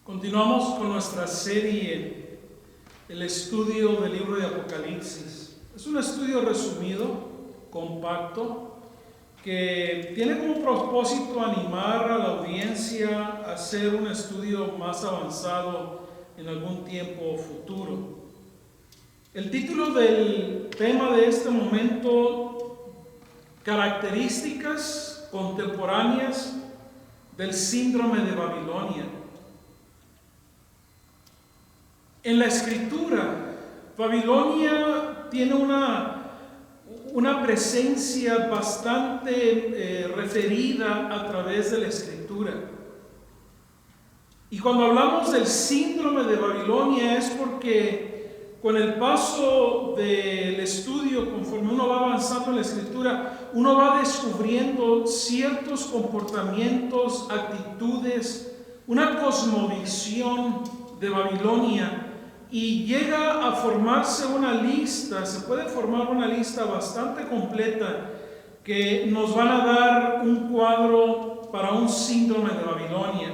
Continuamos con nuestra serie, el estudio del libro de Apocalipsis. Es un estudio resumido, compacto, que tiene como propósito animar a la audiencia a hacer un estudio más avanzado en algún tiempo futuro. El título del tema de este momento: características contemporáneas del síndrome de Babilonia. En la Escritura, Babilonia tiene una presencia bastante referida a través de la Escritura. Y cuando hablamos del síndrome de Babilonia es porque con el paso del estudio, conforme uno va avanzando en la Escritura, uno va descubriendo ciertos comportamientos, actitudes, una cosmovisión de Babilonia. Y llega a formarse una lista, se puede formar una lista bastante completa que nos van a dar un cuadro para un síndrome de Babilonia.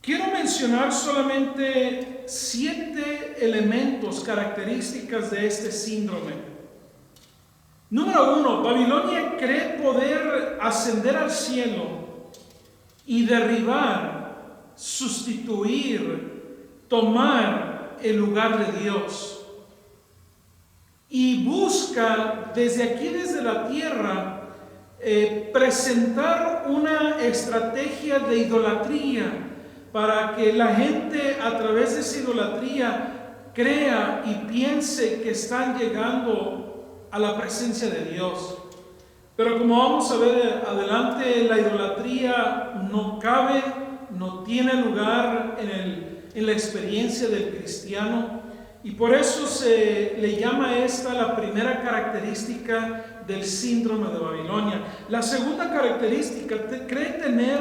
Quiero mencionar solamente 7 elementos, características de este síndrome. Número 1, Babilonia cree poder ascender al cielo y derribar, sustituir, tomar el lugar de Dios, y busca desde aquí, desde la tierra, presentar una estrategia de idolatría para que la gente a través de esa idolatría crea y piense que están llegando a la presencia de Dios. Pero como vamos a ver adelante, la idolatría no cabe, no tiene lugar en la experiencia del cristiano, y por eso se le llama esta la primera característica del síndrome de Babilonia. La segunda característica, cree tener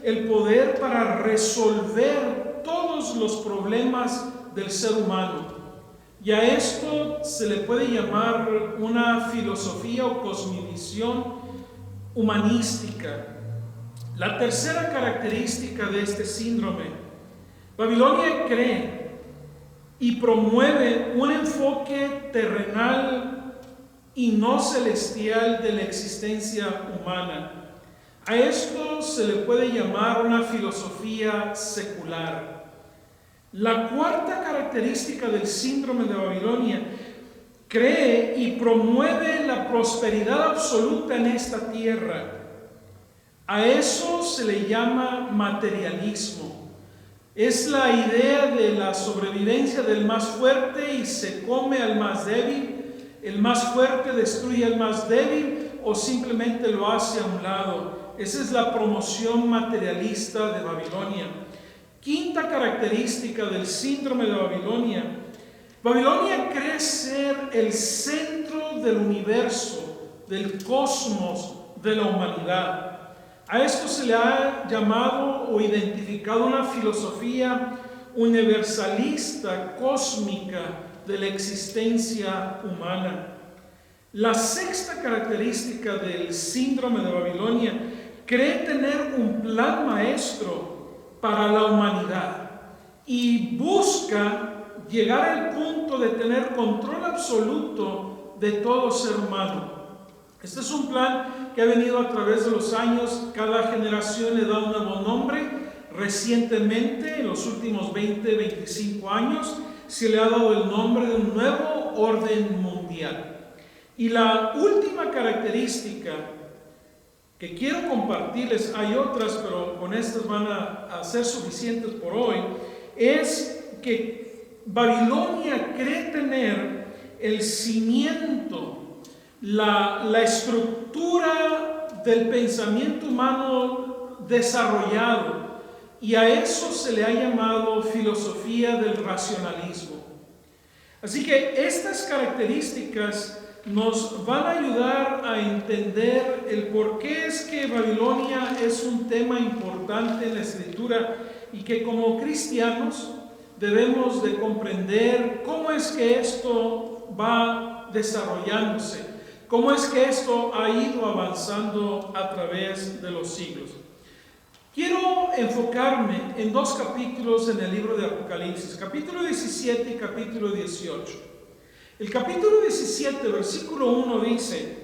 el poder para resolver todos los problemas del ser humano, y a esto se le puede llamar una filosofía o cosmovisión humanística. La tercera característica de este síndrome: Babilonia cree y promueve un enfoque terrenal y no celestial de la existencia humana. A esto se le puede llamar una filosofía secular. La cuarta característica del síndrome de Babilonia: cree y promueve la prosperidad absoluta en esta tierra. A eso se le llama materialismo. Es la idea de la sobrevivencia del más fuerte y se come al más débil. El más fuerte destruye al más débil o simplemente lo hace a un lado. Esa es la promoción materialista de Babilonia. Quinta característica del síndrome de Babilonia: Babilonia cree ser el centro del universo, del cosmos, de la humanidad. A esto se le ha llamado o identificado una filosofía universalista, cósmica, de la existencia humana. La sexta característica del síndrome de Babilonia: cree tener un plan maestro para la humanidad y busca llegar al punto de tener control absoluto de todo ser humano. Este es un plan que ha venido a través de los años. Cada generación le da un nuevo nombre. Recientemente, en los últimos 20, 25 años, se le ha dado el nombre de un nuevo orden mundial. Y la última característica que quiero compartirles, hay otras, pero con estas van a ser suficientes por hoy, es que Babilonia cree tener el cimiento, la estructura del pensamiento humano desarrollado, y a eso se le ha llamado filosofía del racionalismo. Así que estas características nos van a ayudar a entender el por qué es que Babilonia es un tema importante en la Escritura, y que como cristianos debemos de comprender cómo es que esto va desarrollándose, cómo es que esto ha ido avanzando a través de los siglos. Quiero enfocarme en dos capítulos en el libro de Apocalipsis, capítulo 17 y capítulo 18. El capítulo 17, versículo 1 dice: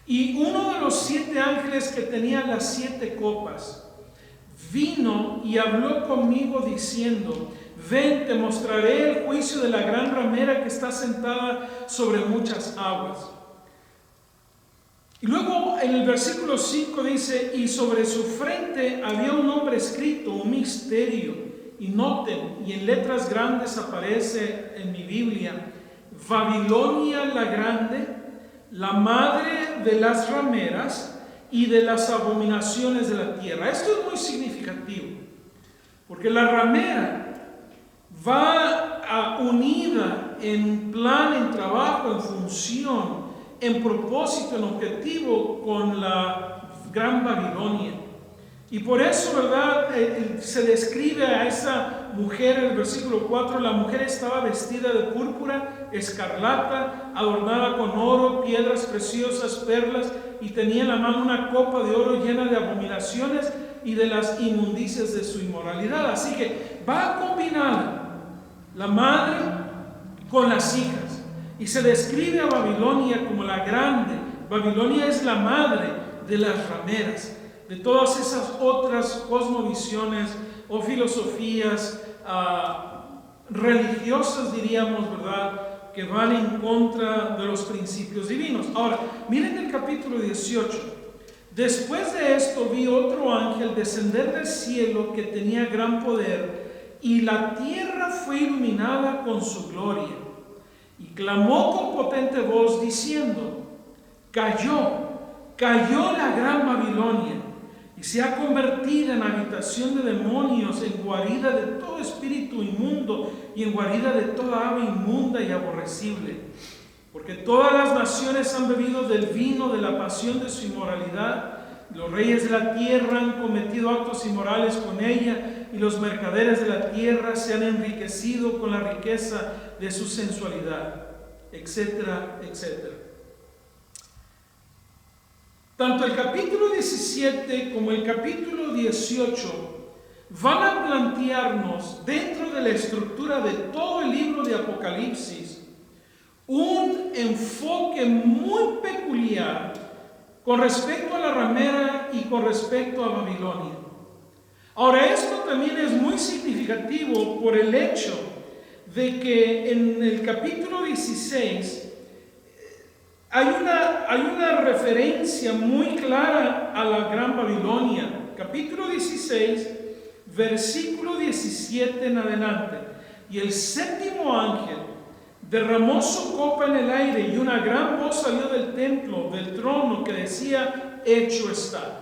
y uno de los 7 ángeles que tenía las 7 copas vino y habló conmigo diciendo: ven, te mostraré el juicio de la gran ramera que está sentada sobre muchas aguas. Y luego en el versículo 5 dice: y sobre su frente había un nombre escrito, un misterio. Y noten, y en letras grandes aparece en mi Biblia: Babilonia la Grande, la madre de las rameras y de las abominaciones de la tierra. Esto es muy significativo, porque la ramera va unida en plan, en trabajo, en función, en propósito, en objetivo con la gran Babilonia. Y por eso, ¿verdad? Se describe a esa mujer en el versículo 4. La mujer estaba vestida de púrpura, escarlata, adornada con oro, piedras preciosas, perlas, y tenía en la mano una copa de oro llena de abominaciones y de las inmundicias de su inmoralidad. Así que va combinada la madre con las hijas. Y se describe a Babilonia como la grande. Babilonia es la madre de las rameras, de todas esas otras cosmovisiones o filosofías religiosas, diríamos, ¿verdad?, que van en contra de los principios divinos. Ahora, miren el capítulo 18. Después de esto vi otro ángel descender del cielo que tenía gran poder, y la tierra fue iluminada con su gloria. Y clamó con potente voz diciendo: cayó la gran Babilonia, y se ha convertido en habitación de demonios, en guarida de todo espíritu inmundo y en guarida de toda ave inmunda y aborrecible. Porque todas las naciones han bebido del vino de la pasión de su inmoralidad. Los reyes de la tierra han cometido actos inmorales con ella, y los mercaderes de la tierra se han enriquecido con la riqueza de su sensualidad, etcétera, etcétera. Tanto el capítulo 17 como el capítulo 18 van a plantearnos, dentro de la estructura de todo el libro de Apocalipsis, un enfoque muy peculiar con respecto a la ramera y con respecto a Babilonia. Ahora, esto también es muy significativo por el hecho de que en el capítulo 16 hay una referencia muy clara a la gran Babilonia. Capítulo 16, versículo 17 en adelante. Y el 7º ángel derramó su copa en el aire, y una gran voz salió del templo, del trono, que decía: hecho está.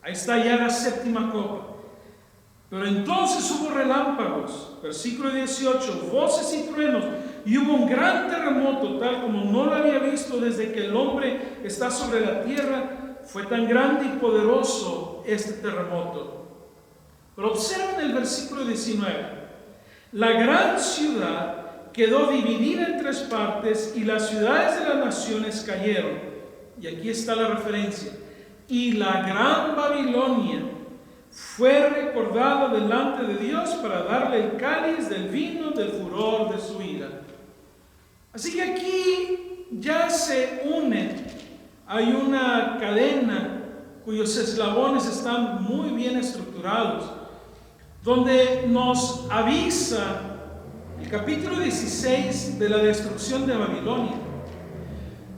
Ahí está ya la 7ª copa. Pero entonces hubo relámpagos, versículo 18, voces y truenos, y hubo un gran terremoto, tal como no lo había visto desde que el hombre está sobre la tierra. Fue tan grande y poderoso este terremoto. Pero observen el versículo 19. La gran ciudad quedó dividida en 3 partes, y las ciudades de las naciones cayeron. Y aquí está la referencia. Y la gran Babilonia fue recordada delante de Dios para darle el cáliz del vino del furor de su ira. Así que aquí ya se une, hay una cadena cuyos eslabones están muy bien estructurados, donde nos avisa el capítulo 16 de la destrucción de Babilonia.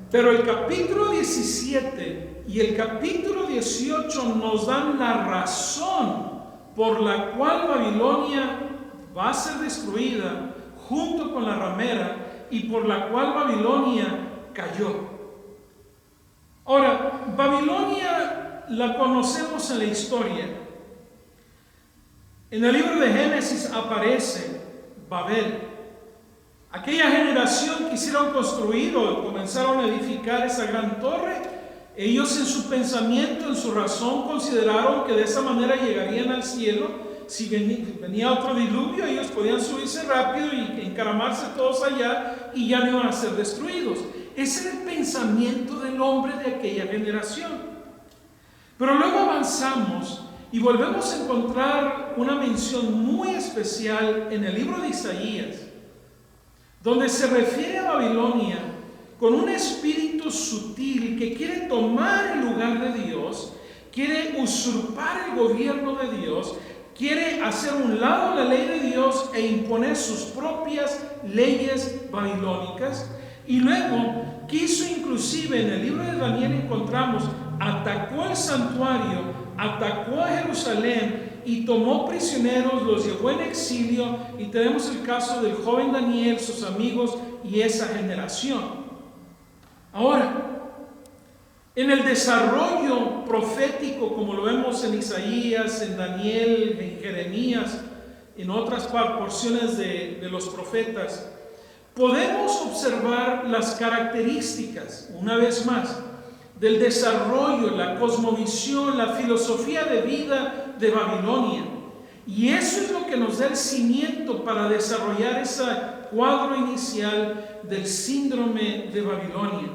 Pero el capítulo 17 y el capítulo 18 nos dan la razón por la cual Babilonia va a ser destruida junto con la ramera, y por la cual Babilonia cayó. Ahora, Babilonia la conocemos en la historia. En el libro de Génesis aparece Babel. Aquella generación quisieron construir o comenzaron a edificar esa gran torre. Ellos, en su pensamiento, en su razón, consideraron que de esa manera llegarían al cielo. Si venía otro diluvio, ellos podían subirse rápido y encaramarse todos allá, y ya no iban a ser destruidos. Ese era el pensamiento del hombre de aquella generación. Pero luego avanzamos Y volvemos a encontrar una mención muy especial en el libro de Isaías, donde se refiere a Babilonia con un espíritu sutil que quiere tomar el lugar de Dios, quiere usurpar el gobierno de Dios, quiere hacer a un lado la ley de Dios e imponer sus propias leyes babilónicas. Y luego quiso, inclusive en el libro de Daniel encontramos, atacó el santuario, atacó a Jerusalén y tomó prisioneros, los llevó en exilio, y tenemos el caso del joven Daniel, sus amigos y esa generación. Ahora, en el desarrollo profético, como lo vemos en Isaías, en Daniel, en Jeremías, en otras porciones de los profetas, podemos observar las características, una vez más, del desarrollo, la cosmovisión, la filosofía de vida de Babilonia. Y eso es lo que nos da el cimiento para desarrollar ese cuadro inicial del síndrome de Babilonia.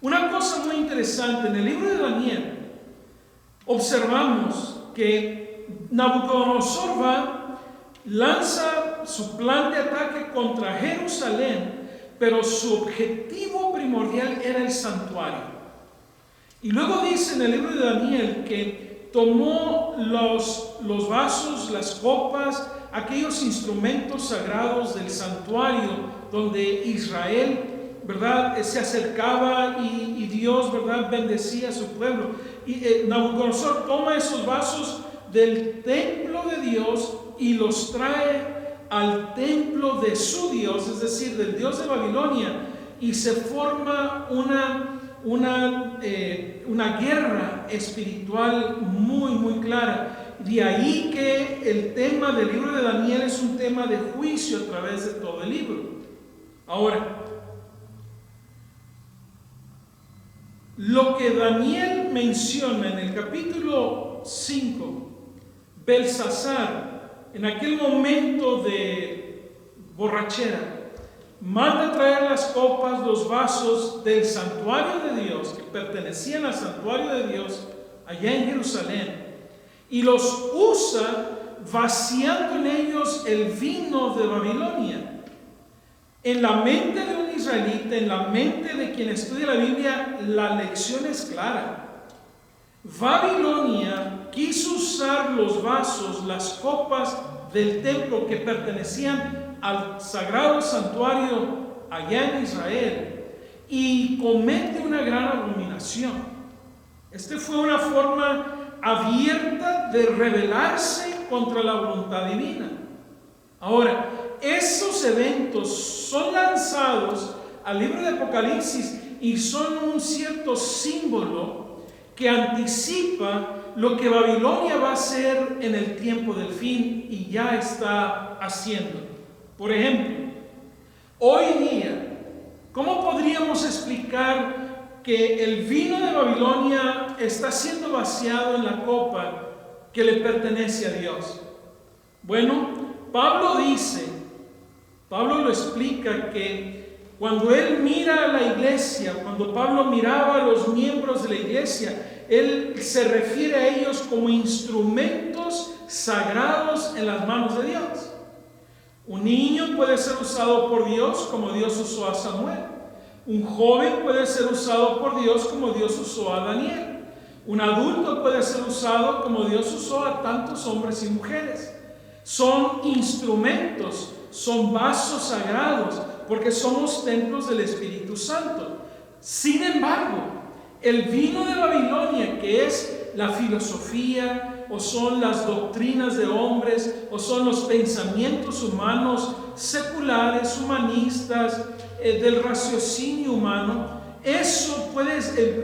Una cosa muy interesante, en el libro de Daniel observamos que Nabucodonosor lanza su plan de ataque contra Jerusalén, pero su objetivo primordial era el santuario. Y luego dice en el libro de Daniel que tomó los vasos, las copas, aquellos instrumentos sagrados del santuario donde Israel, ¿verdad?, se acercaba y Dios, ¿verdad?, bendecía a su pueblo. Y Nabucodonosor toma esos vasos del templo de Dios y los trae al templo de su Dios, es decir, del Dios de Babilonia, y se forma una guerra espiritual muy clara. De ahí que el tema del libro de Daniel es un tema de juicio a través de todo el libro. Ahora, lo que Daniel menciona en el capítulo 5, Belsasar, en aquel momento de borrachera, manda traer las copas, los vasos del santuario de Dios, que pertenecían al santuario de Dios allá en Jerusalén, y los usa vaciando en ellos el vino de Babilonia. En la mente de un israelita, en la mente de quien estudia la Biblia, la lección es clara. Babilonia quiso usar los vasos, las copas del templo que pertenecían al sagrado santuario allá en Israel, y comete una gran abominación. Esta fue una forma abierta de rebelarse contra la voluntad divina. Ahora, esos eventos son lanzados al libro de Apocalipsis y son un cierto símbolo que anticipa lo que Babilonia va a hacer en el tiempo del fin y ya está haciendo. Por ejemplo, hoy día, ¿cómo podríamos explicar que el vino de Babilonia está siendo vaciado en la copa que le pertenece a Dios? Bueno, Pablo lo explica que cuando él mira a la iglesia, cuando Pablo miraba a los miembros de la iglesia, él se refiere a ellos como instrumentos sagrados en las manos de Dios. Un niño puede ser usado por Dios como Dios usó a Samuel. Un joven puede ser usado por Dios como Dios usó a Daniel. Un adulto puede ser usado como Dios usó a tantos hombres y mujeres. Son instrumentos, son vasos sagrados, porque somos templos del Espíritu Santo. Sin embargo, el vino de Babilonia, que es la filosofía, o son las doctrinas de hombres, o son los pensamientos humanos seculares, humanistas, del raciocinio humano,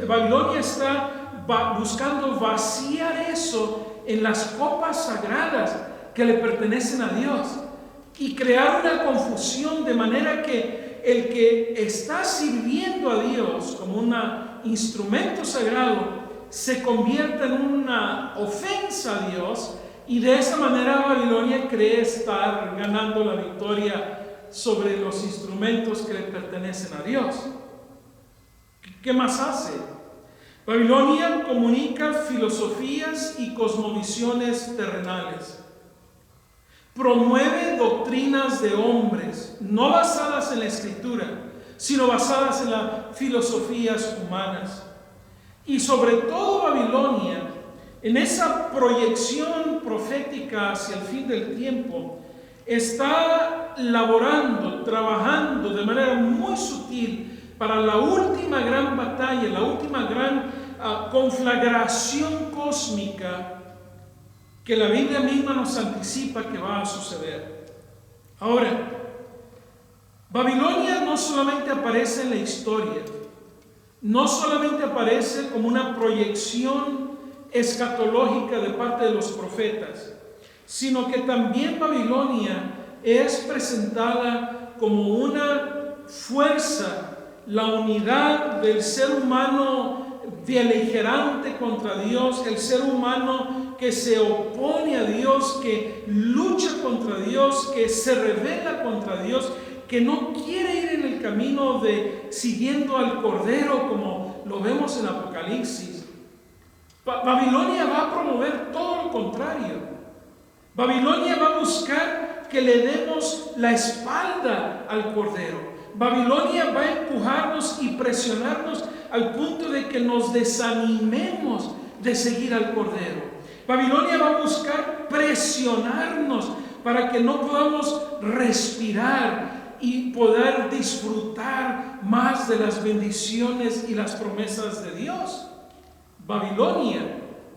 Babilonia está buscando vaciar eso en las copas sagradas que le pertenecen a Dios y crear una confusión de manera que el que está sirviendo a Dios como un instrumento sagrado se convierta en una ofensa a Dios, y de esa manera Babilonia cree estar ganando la victoria sobre los instrumentos que le pertenecen a Dios. ¿Qué más hace? Babilonia comunica filosofías y cosmovisiones terrenales. Promueve doctrinas de hombres, no basadas en la Escritura, sino basadas en las filosofías humanas. Y sobre todo Babilonia, en esa proyección profética hacia el fin del tiempo, está laborando, trabajando de manera muy sutil para la última gran batalla, la última gran conflagración cósmica que la Biblia misma nos anticipa que va a suceder. Ahora, Babilonia no solamente aparece en la historia, no solamente aparece como una proyección escatológica de parte de los profetas, sino que también Babilonia es presentada como una fuerza, la unidad del ser humano beligerante contra Dios, el ser humano que se opone a Dios, que lucha contra Dios, que se rebela contra Dios, que no quiere ir en el camino de siguiendo al Cordero como lo vemos en Apocalipsis. Babilonia va a promover todo lo contrario. Babilonia va a buscar que le demos la espalda al Cordero. Babilonia va a empujarnos y presionarnos al punto de que nos desanimemos de seguir al Cordero. Babilonia va a buscar presionarnos para que no podamos respirar y poder disfrutar más de las bendiciones y las promesas de Dios. Babilonia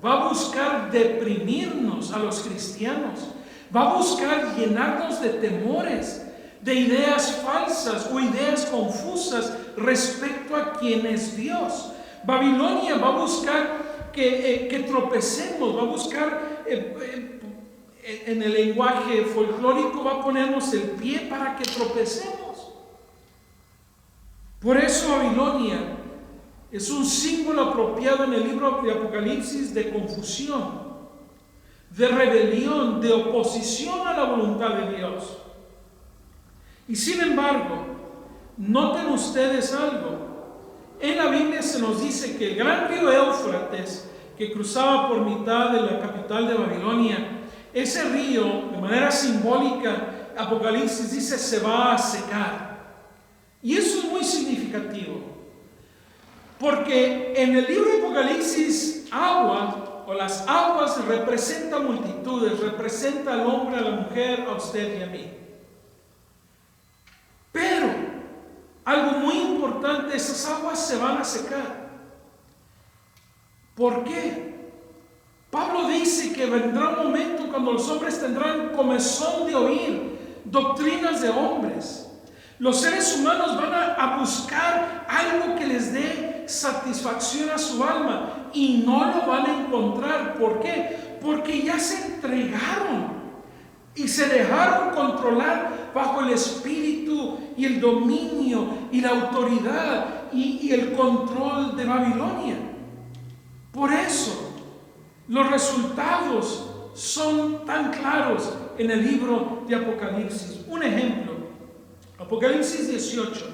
va a buscar deprimirnos a los cristianos, va a buscar llenarnos de temores, de ideas falsas o ideas confusas respecto a quién es Dios. Babilonia va a buscar que tropecemos, va a buscar, en el lenguaje folclórico, va a ponernos el pie para que tropecemos. Por eso Babilonia es un símbolo apropiado en el libro de Apocalipsis de confusión, de rebelión, de oposición a la voluntad de Dios. Y sin embargo, noten ustedes algo. En la Biblia se nos dice que el gran río Éufrates, que cruzaba por mitad de la capital de Babilonia, ese río, de manera simbólica, Apocalipsis dice, se va a secar. Y eso es muy significativo, porque en el libro de Apocalipsis, agua o las aguas representa multitudes, representa al hombre, a la mujer, a usted y a mí. Pero algo muy importante, esas aguas se van a secar. ¿Por qué? Pablo dice que vendrá un momento cuando los hombres tendrán comezón de oír doctrinas de hombres. Los seres humanos van a buscar algo que les dé satisfacción a su alma y no lo van a encontrar. ¿Por qué? Porque ya se entregaron y se dejaron controlar bajo el espíritu y el dominio y la autoridad y el control de Babilonia. Por eso los resultados son tan claros en el libro de Apocalipsis. Un ejemplo, Apocalipsis 18,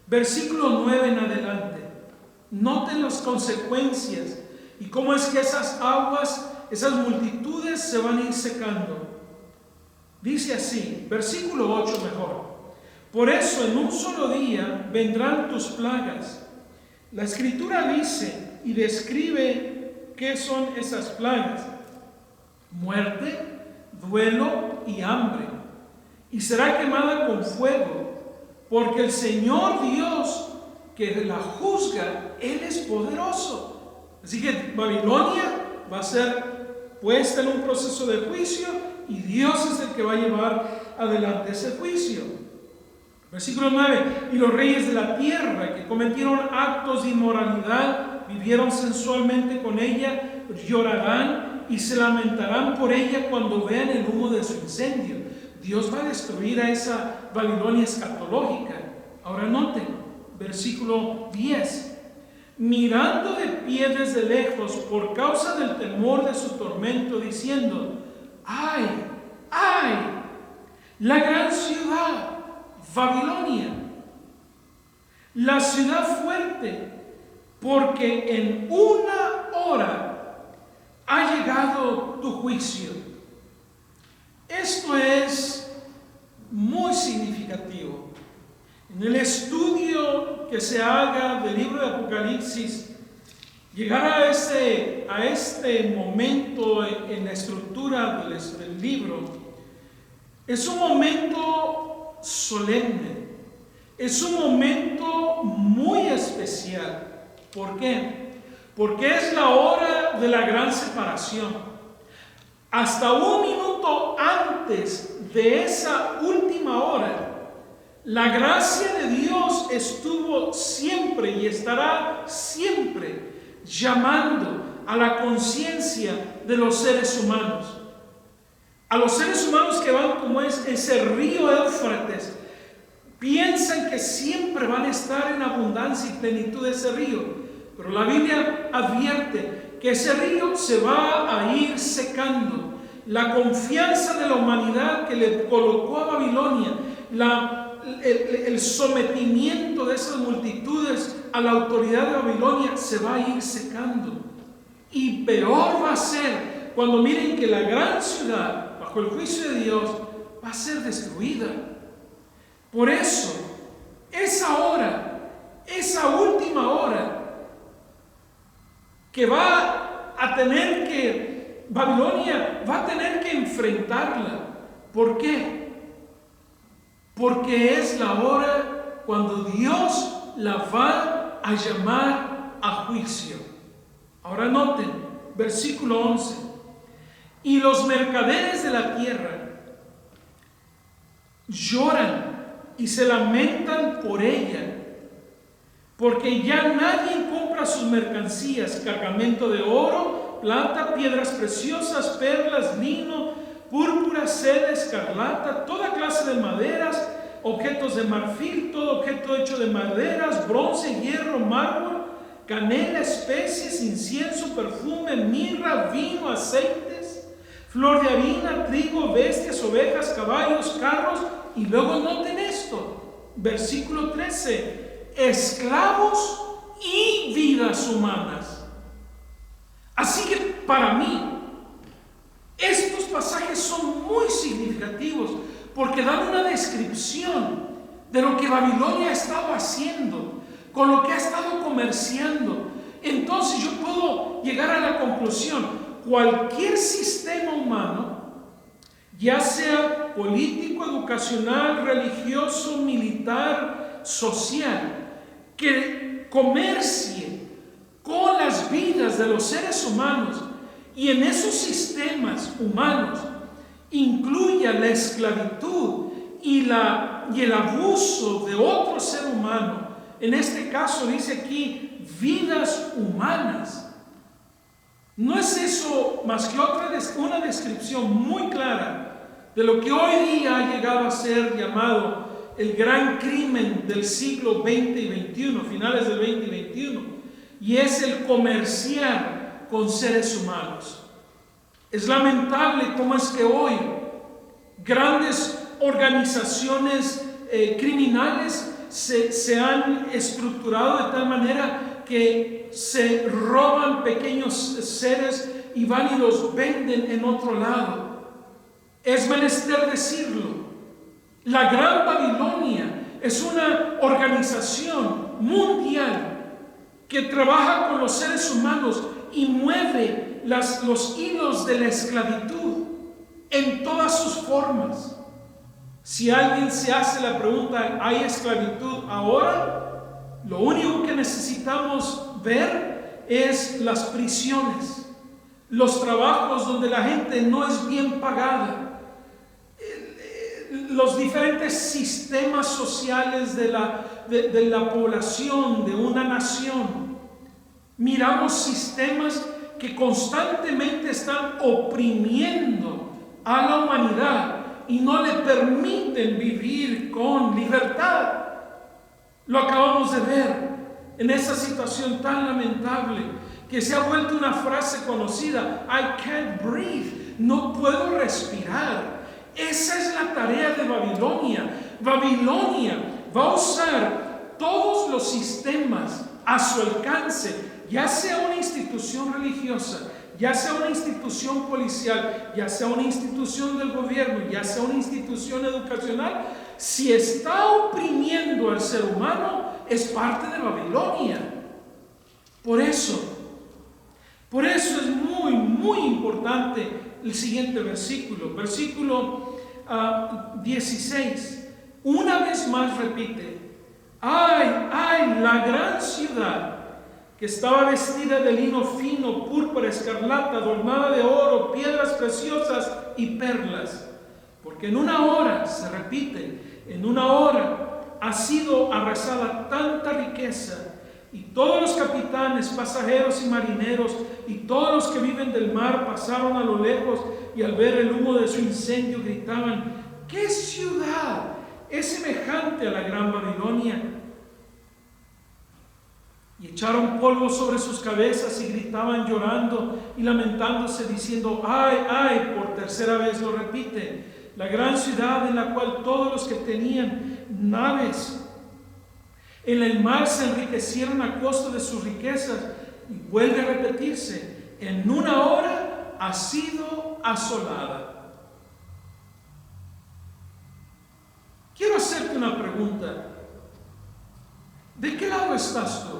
versículo 9 en adelante. Noten las consecuencias y cómo es que esas aguas, esas multitudes se van a ir secando. Dice así, versículo 8 mejor. Por eso en un solo día vendrán tus plagas. La Escritura dice y describe qué son esas plagas: muerte, duelo y hambre. Y será quemada con fuego, porque el Señor Dios que la juzga, Él es poderoso. Así que Babilonia va a ser puesta en un proceso de juicio y Dios es el que va a llevar adelante ese juicio. Versículo 9. Y los reyes de la tierra que cometieron actos de inmoralidad, vivieron sensualmente con ella, llorarán y se lamentarán por ella cuando vean el humo de su incendio. Dios va a destruir a esa Babilonia escatológica. Ahora noten, versículo 10. Mirando de pie desde lejos por causa del temor de su tormento, diciendo: ¡ay, ay! La gran ciudad, Babilonia, la ciudad fuerte, porque en una hora ha llegado tu juicio. Esto es muy significativo. En el estudio que se haga del libro de Apocalipsis, llegar a este momento en la estructura del libro es un momento solemne, es un momento muy especial. ¿Por qué? Porque es la hora de la gran separación. Hasta un minuto antes de esa última hora, la gracia de Dios estuvo siempre y estará siempre llamando a la conciencia de los seres humanos. A los seres humanos que van como es ese río Éufrates, piensan que siempre van a estar en abundancia y plenitud de ese río, pero la Biblia advierte que ese río se va a ir secando. La confianza de la humanidad que le colocó a Babilonia, el sometimiento de esas multitudes a la autoridad de Babilonia se va a ir secando. Y peor va a ser cuando miren que la gran ciudad, bajo el juicio de Dios, va a ser destruida. Por eso, esa hora, esa última hora, que va a tener que, Babilonia va a tener que enfrentarla. ¿Por qué? Porque es la hora cuando Dios la va a llamar a juicio. Ahora noten, versículo 11. Y los mercaderes de la tierra lloran y se lamentan por ella, porque ya nadie compra sus mercancías, cargamento de oro, plata, piedras preciosas, perlas, lino, púrpura, seda, escarlata, toda clase de maderas, objetos de marfil, todo objeto hecho de maderas, bronce, hierro, mármol, canela, especies, incienso, perfume, mirra, vino, aceites, flor de harina, trigo, bestias, ovejas, caballos, carros. Y luego noten esto, versículo 13, esclavos y vidas humanas. Así que para mí, estos pasajes son muy significativos porque dan una descripción de lo que Babilonia ha estado haciendo, con lo que ha estado comerciando. Entonces yo puedo llegar a la conclusión, cualquier sistema humano, ya sea político, educacional, religioso, militar, social, que comercie con las vidas de los seres humanos y en esos sistemas humanos incluya la esclavitud y el abuso de otro ser humano, en este caso dice aquí vidas humanas. ¿No es eso más que una descripción muy clara de lo que hoy día ha llegado a ser llamado el gran crimen del siglo XX y XXI, finales del XX y XXI, y es el comerciar con seres humanos? Es lamentable cómo es que hoy grandes organizaciones criminales se han estructurado de tal manera que se roban pequeños seres y van y los venden en otro lado. Es menester decirlo. La Gran Babilonia es una organización mundial que trabaja con los seres humanos y mueve los hilos de la esclavitud en todas sus formas. Si alguien se hace la pregunta, ¿hay esclavitud ahora? Lo único que necesitamos ver es las prisiones, los trabajos donde la gente no es bien pagada, los diferentes sistemas sociales de la población, de una nación. Miramos sistemas que constantemente están oprimiendo a la humanidad y no le permiten vivir con libertad. Lo acabamos de ver en esa situación tan lamentable que se ha vuelto una frase conocida: I can't breathe, no puedo respirar. Esa es la tarea de Babilonia. Babilonia va a usar todos los sistemas a su alcance, ya sea una institución religiosa, ya sea una institución policial, ya sea una institución del gobierno, ya sea una institución educacional, si está oprimiendo al ser humano, es parte de Babilonia. Por eso es muy, muy importante el siguiente versículo. Versículo 16. Una vez más repite: ¡ay, ay, la gran ciudad que estaba vestida de lino fino, púrpura, escarlata, adornada de oro, piedras preciosas y perlas! Porque en una hora, se repite, en una hora ha sido arrasada tanta riqueza, y todos los capitanes, pasajeros y marineros, y todos los que viven del mar pasaron a lo lejos, y al ver el humo de su incendio gritaban: ¿qué ciudad es semejante a la gran Babilonia? Y echaron polvo sobre sus cabezas y gritaban llorando y lamentándose, diciendo: ¡ay, ay! Por tercera vez lo repite: la gran ciudad en la cual todos los que tenían naves en el mar se enriquecieron a costa de sus riquezas. Y vuelve a repetirse: en una hora ha sido asolada. Quiero hacerte una pregunta. ¿De qué lado estás tú?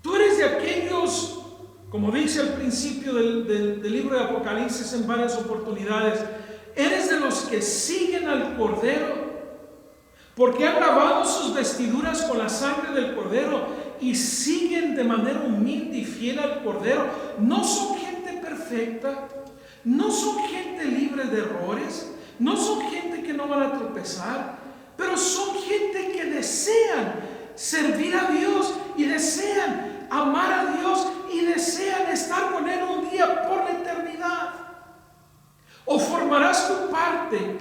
Tú eres de aquellos, como dice al principio del libro de Apocalipsis en varias oportunidades, eres de los que siguen al Cordero, porque han lavado sus vestiduras con la sangre del Cordero y siguen de manera humilde y fiel al Cordero. No son gente perfecta, no son gente libre de errores, no son gente que no van a tropezar, pero son gente que desean servir a Dios y desean amar a Dios y desean estar con Él un día por la eternidad. O formarás tu parte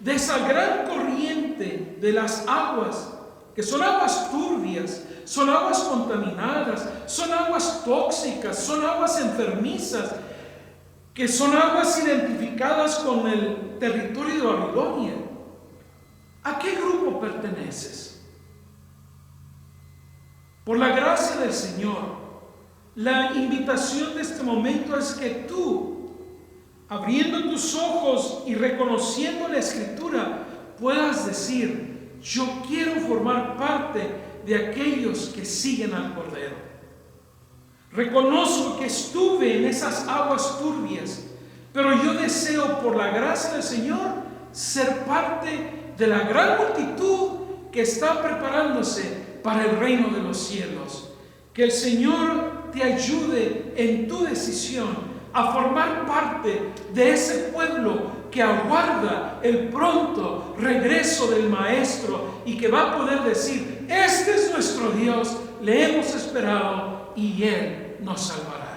de esa gran corriente de las aguas, que son aguas turbias, son aguas contaminadas, son aguas tóxicas, son aguas enfermizas, que son aguas identificadas con el territorio de Babilonia. ¿A qué grupo perteneces? Por la gracia del Señor, la invitación de este momento es que tú, abriendo tus ojos y reconociendo la Escritura, puedas decir: yo quiero formar parte de aquellos que siguen al Cordero. Reconozco que estuve en esas aguas turbias, pero yo deseo, por la gracia del Señor, ser parte de la gran multitud que está preparándose para el reino de los cielos. Que el Señor te ayude en tu decisión a formar parte de ese pueblo que aguarda el pronto regreso del Maestro y que va a poder decir: este es nuestro Dios, le hemos esperado y Él nos salvará.